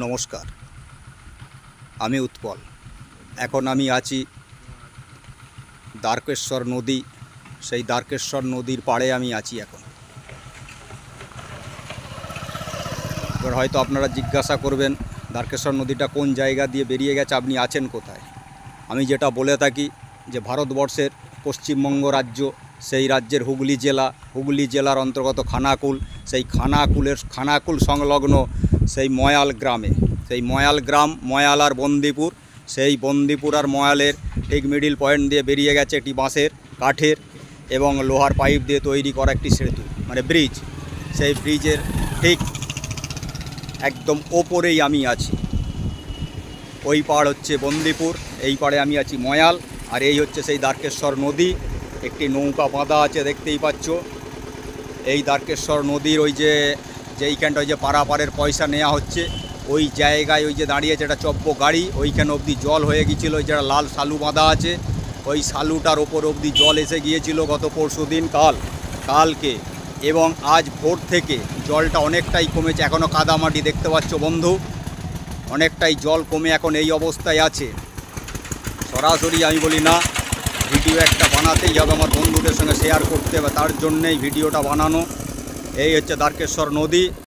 নমস্কার, আমি উৎপল। এখন আমি আছি দ্বারকেশ্বর নদী। সেই দ্বারকেশ্বর নদীর পাড়ে আমি আছি এখন। এবার হয়তো আপনারা জিজ্ঞাসা করবেন, দ্বারকেশ্বর নদীটা কোন জায়গা দিয়ে বেরিয়ে গেছে, আপনি আছেন কোথায়? আমি যেটা বলে থাকি যে ভারতবর্ষের পশ্চিমবঙ্গ রাজ্য, সেই রাজ্যের হুগলি জেলার অন্তর্গত খানাকুল, সেই খানাকুল সংলগ্ন সেই ময়াল গ্রামে, সেই ময়াল গ্রাম, ময়াল আর বন্দিপুর, সেই বন্দিপুর আর ময়ালের ঠিক মিডিল পয়েন্ট দিয়ে বেরিয়ে গেছে একটি বাঁশের, কাঠের এবং লোহার পাইপ দিয়ে তৈরি করা একটি সেতু, মানে ব্রিজ। সেই ব্রিজের ঠিক একদম ওপরেই আমি আছি। ওই পাড় হচ্ছে বন্দিপুর, এই পাড়ে আমি আছি ময়াল, আর এই হচ্ছে সেই দ্বারকেশ্বর নদী। একটি নৌকা বাঁধা আছে, দেখতেই পাচ্ছ। এই দ্বারকেশ্বর নদীর যেইখানটা ওই যে পারাপারের পয়সা নেওয়া হচ্ছে, ওই জায়গায় ওই যে দাঁড়িয়েছে একটা চব্য গাড়ি, ওইখানে অবধি জল হয়ে গিয়েছিলো। ওই যেটা লাল সালু বাঁধা আছে, ওই সালুটার ওপর অবধি জল এসে গিয়েছিল গত পরশুদিন কালকে, এবং আজ ভোর থেকে জলটা অনেকটাই কমেছে। এখনও কাদামাটি দেখতে পাচ্ছ বন্ধু, অনেকটাই জল কমে এখন এই অবস্থায় আছে। সরাসরি আমি বলি না, ভিডিও একটা বানাতেই হবে, আমার বন্ধুদের সঙ্গে শেয়ার করতে হবে, তার জন্যেই ভিডিওটা বানানো। এই হচ্ছে দ্বারকেশ্বর নদী।